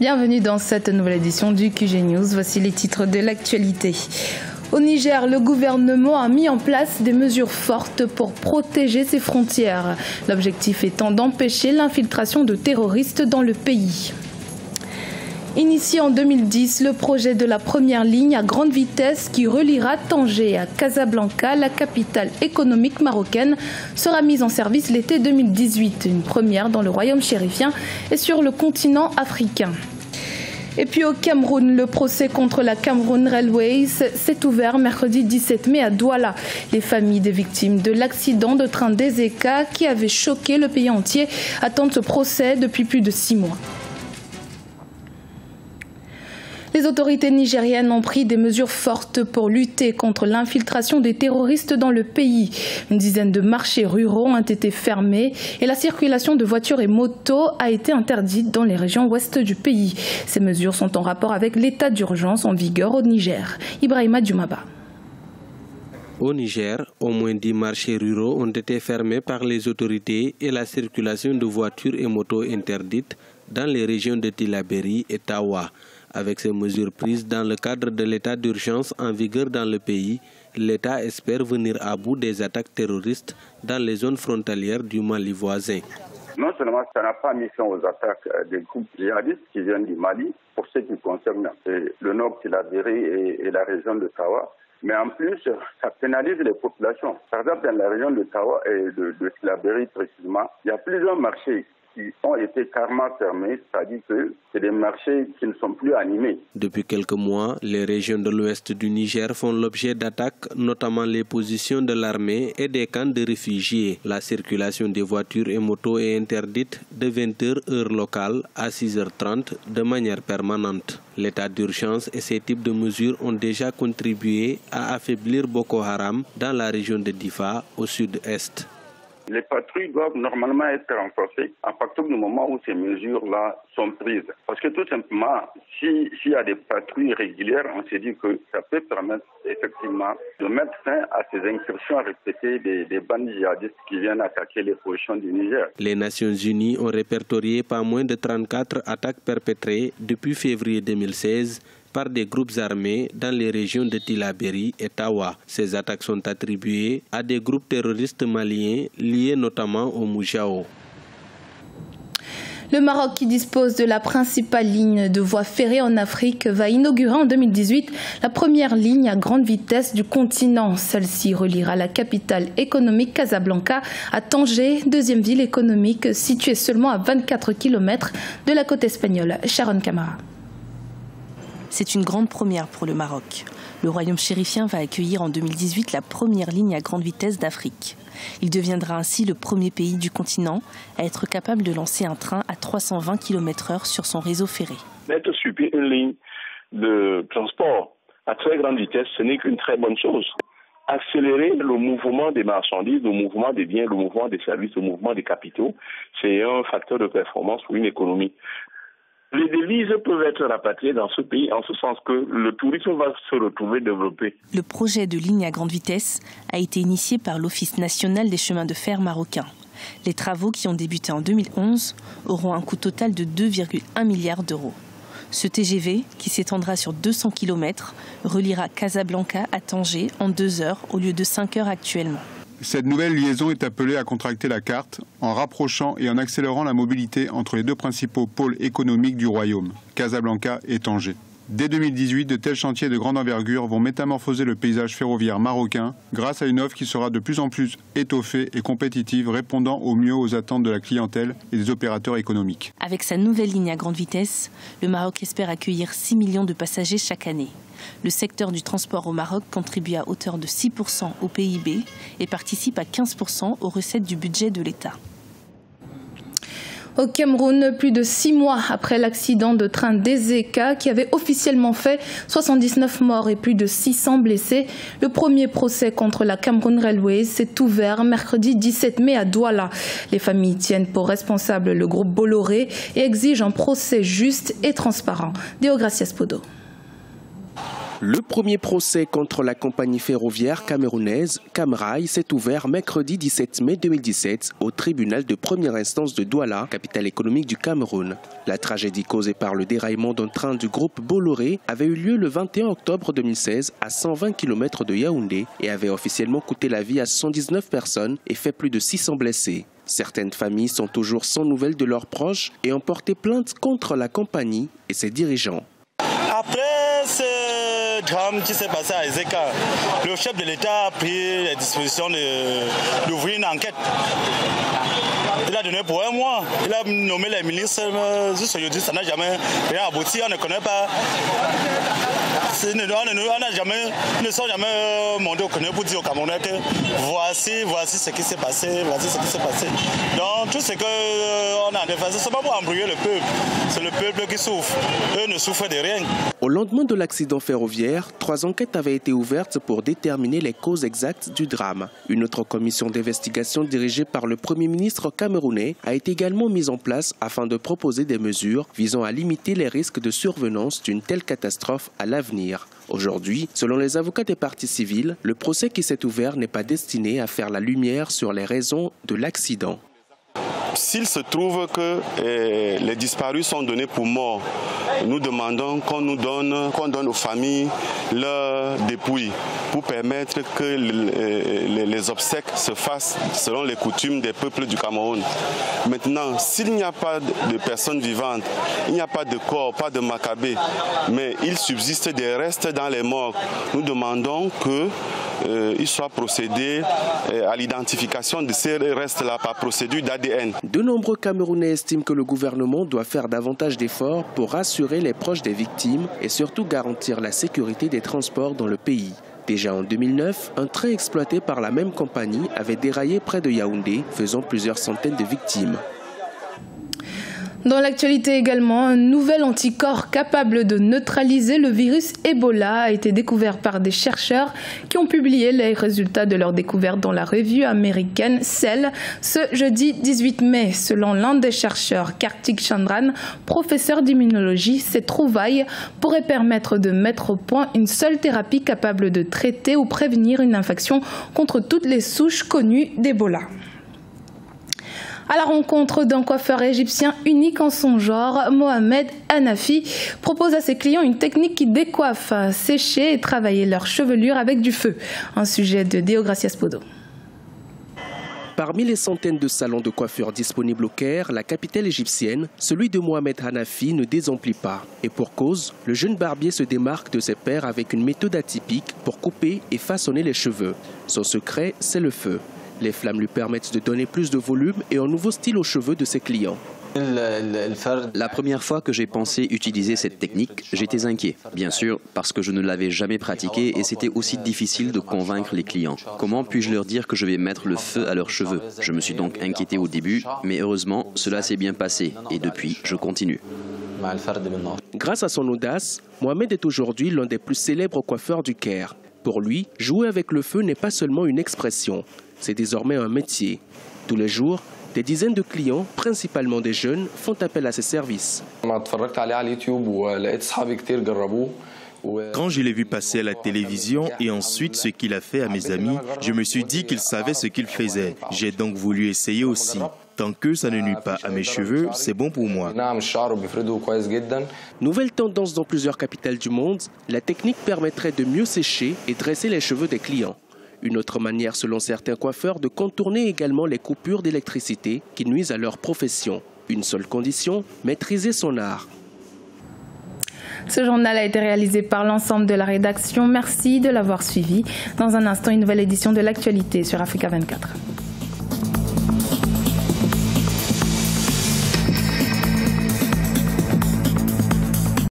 Bienvenue dans cette nouvelle édition du QG News. Voici les titres de l'actualité. Au Niger, le gouvernement a mis en place des mesures fortes pour protéger ses frontières. L'objectif étant d'empêcher l'infiltration de terroristes dans le pays. Initié en 2010, le projet de la première ligne à grande vitesse qui reliera Tanger à Casablanca, la capitale économique marocaine, sera mis en service l'été 2018, une première dans le royaume chérifien et sur le continent africain. Et puis au Cameroun, le procès contre la Cameroon Railways s'est ouvert mercredi 17 mai à Douala. Les familles des victimes de l'accident de train d'Ezeka qui avait choqué le pays entier attendent ce procès depuis plus de 6 mois. Les autorités nigériennes ont pris des mesures fortes pour lutter contre l'infiltration des terroristes dans le pays. Une dizaine de marchés ruraux ont été fermés et la circulation de voitures et motos a été interdite dans les régions ouest du pays. Ces mesures sont en rapport avec l'état d'urgence en vigueur au Niger. Ibrahima Djoumaba. Au Niger, au moins 10 marchés ruraux ont été fermés par les autorités et la circulation de voitures et motos interdites dans les régions de Tillabéri et Tawa. Avec ces mesures prises dans le cadre de l'état d'urgence en vigueur dans le pays, l'État espère venir à bout des attaques terroristes dans les zones frontalières du Mali voisin. Non seulement ça n'a pas mis fin aux attaques des groupes djihadistes qui viennent du Mali, pour ce qui concerne le nord Tillabéri et la région de Tawa, mais en plus, ça pénalise les populations. Par exemple, dans la région de Tawa et de Tillabéri précisément, il y a plusieurs marchés qui ont été carrément fermés, c'est-à-dire que c'est des marchés qui ne sont plus animés. Depuis quelques mois, les régions de l'ouest du Niger font l'objet d'attaques, notamment les positions de l'armée et des camps de réfugiés. La circulation des voitures et motos est interdite de 20h heure locale à 6h30 de manière permanente. L'état d'urgence et ces types de mesures ont déjà contribué à affaiblir Boko Haram dans la région de Difa au sud-est. Les patrouilles doivent normalement être renforcées à partir du moment où ces mesures-là sont prises. Parce que tout simplement, s'il y a des patrouilles régulières, on s'est dit que ça peut permettre effectivement de mettre fin à ces incursions répétées des bandes djihadistes qui viennent attaquer les positions du Niger. Les Nations Unies ont répertorié pas moins de 34 attaques perpétrées depuis février 2016 par des groupes armés dans les régions de Tillabéri et Tawa. Ces attaques sont attribuées à des groupes terroristes maliens liés notamment au Moujao. Le Maroc, qui dispose de la principale ligne de voie ferrée en Afrique, va inaugurer en 2018 la première ligne à grande vitesse du continent. Celle-ci reliera la capitale économique Casablanca à Tanger, deuxième ville économique située seulement à 24 km de la côte espagnole. Sharon Camara. C'est une grande première pour le Maroc. Le royaume chérifien va accueillir en 2018 la première ligne à grande vitesse d'Afrique. Il deviendra ainsi le premier pays du continent à être capable de lancer un train à 320 km/h sur son réseau ferré. Mettre sur pied une ligne de transport à très grande vitesse, ce n'est qu'une très bonne chose. Accélérer le mouvement des marchandises, le mouvement des biens, le mouvement des services, le mouvement des capitaux, c'est un facteur de performance pour une économie. Les devises peuvent être rapatriées dans ce pays en ce sens que le tourisme va se retrouver développé. Le projet de ligne à grande vitesse a été initié par l'Office national des chemins de fer marocain. Les travaux, qui ont débuté en 2011, auront un coût total de 2,1 milliards d'euros. Ce TGV, qui s'étendra sur 200 km, reliera Casablanca à Tanger en 2 heures au lieu de 5 heures actuellement. Cette nouvelle liaison est appelée à contracter la carte en rapprochant et en accélérant la mobilité entre les deux principaux pôles économiques du royaume, Casablanca et Tanger. Dès 2018, de tels chantiers de grande envergure vont métamorphoser le paysage ferroviaire marocain grâce à une offre qui sera de plus en plus étoffée et compétitive, répondant au mieux aux attentes de la clientèle et des opérateurs économiques. Avec sa nouvelle ligne à grande vitesse, le Maroc espère accueillir 6 millions de passagers chaque année. Le secteur du transport au Maroc contribue à hauteur de 6% au PIB et participe à 15% aux recettes du budget de l'État. Au Cameroun, plus de 6 mois après l'accident de train d'Ezeka qui avait officiellement fait 79 morts et plus de 600 blessés, le premier procès contre la Cameroon Railways s'est ouvert mercredi 17 mai à Douala. Les familles tiennent pour responsable le groupe Bolloré et exigent un procès juste et transparent. Deogracias Podo. Le premier procès contre la compagnie ferroviaire camerounaise Camrail s'est ouvert mercredi 17 mai 2017 au tribunal de première instance de Douala, capitale économique du Cameroun. La tragédie causée par le déraillement d'un train du groupe Bolloré avait eu lieu le 21 octobre 2016 à 120 km de Yaoundé et avait officiellement coûté la vie à 119 personnes et fait plus de 600 blessés. Certaines familles sont toujours sans nouvelles de leurs proches et ont porté plainte contre la compagnie et ses dirigeants. Après ce drame qui s'est passé à Ezeka, le chef de l'État a pris la disposition d'ouvrir une enquête. Il a donné pour un mois, il a nommé les ministres, juste aujourd'hui ça n'a jamais rien abouti, on ne connaît pas. On ne sont jamais montés au Cameroun pour dire aux Camerounais que voici ce qui s'est passé, Donc tout ce qu'on a fait, c'est pas pour embrouiller le peuple, c'est le peuple qui souffre, eux ne souffrent de rien. Au lendemain de l'accident ferroviaire, 3 enquêtes avaient été ouvertes pour déterminer les causes exactes du drame. Une autre commission d'investigation dirigée par le Premier ministre camerounais a été également mise en place afin de proposer des mesures visant à limiter les risques de survenance d'une telle catastrophe à l'avenir. Aujourd'hui, selon les avocats des parties civiles, le procès qui s'est ouvert n'est pas destiné à faire la lumière sur les raisons de l'accident. S'il se trouve que les disparus sont donnés pour morts, nous demandons qu'on donne aux familles leurs dépouilles pour permettre que les obsèques se fassent selon les coutumes des peuples du Cameroun. Maintenant, s'il n'y a pas de personnes vivantes, il n'y a pas de corps, pas de macabées, mais il subsiste des restes dans les morgues, nous demandons qu'il soit procédé à l'identification de ces restes-là par procédure d'ADN. De nombreux Camerounais estiment que le gouvernement doit faire davantage d'efforts pour rassurer les proches des victimes et surtout garantir la sécurité des transports dans le pays. Déjà en 2009, un train exploité par la même compagnie avait déraillé près de Yaoundé, faisant plusieurs centaines de victimes. Dans l'actualité également, un nouvel anticorps capable de neutraliser le virus Ebola a été découvert par des chercheurs qui ont publié les résultats de leur découverte dans la revue américaine Cell ce jeudi 18 mai. Selon l'un des chercheurs, Kartik Chandran, professeur d'immunologie, ces trouvailles pourraient permettre de mettre au point une seule thérapie capable de traiter ou prévenir une infection contre toutes les souches connues d'Ebola. À la rencontre d'un coiffeur égyptien unique en son genre, Mohamed Hanafi propose à ses clients une technique qui décoiffe, sécher et travailler leur chevelure avec du feu. Un sujet de Deogracias Podo. Parmi les centaines de salons de coiffure disponibles au Caire, la capitale égyptienne, celui de Mohamed Hanafi ne désemplit pas. Et pour cause, le jeune barbier se démarque de ses pairs avec une méthode atypique pour couper et façonner les cheveux. Son secret, c'est le feu. Les flammes lui permettent de donner plus de volume et un nouveau style aux cheveux de ses clients. La première fois que j'ai pensé utiliser cette technique, j'étais inquiet. Bien sûr, parce que je ne l'avais jamais pratiquée et c'était aussi difficile de convaincre les clients. Comment puis-je leur dire que je vais mettre le feu à leurs cheveux? Je me suis donc inquiété au début, mais heureusement, cela s'est bien passé et depuis, je continue. Grâce à son audace, Mohamed est aujourd'hui l'un des plus célèbres coiffeurs du Caire. Pour lui, jouer avec le feu n'est pas seulement une expression. C'est désormais un métier. Tous les jours, des dizaines de clients, principalement des jeunes, font appel à ses services. Quand je l'ai vu passer à la télévision et ensuite ce qu'il a fait à mes amis, je me suis dit qu'il savait ce qu'il faisait. J'ai donc voulu essayer aussi. Tant que ça ne nuit pas à mes cheveux, c'est bon pour moi. Nouvelle tendance dans plusieurs capitales du monde, la technique permettrait de mieux sécher et dresser les cheveux des clients. Une autre manière, selon certains coiffeurs, de contourner également les coupures d'électricité qui nuisent à leur profession. Une seule condition, maîtriser son art. Ce journal a été réalisé par l'ensemble de la rédaction. Merci de l'avoir suivi. Dans un instant, une nouvelle édition de l'actualité sur Africa 24.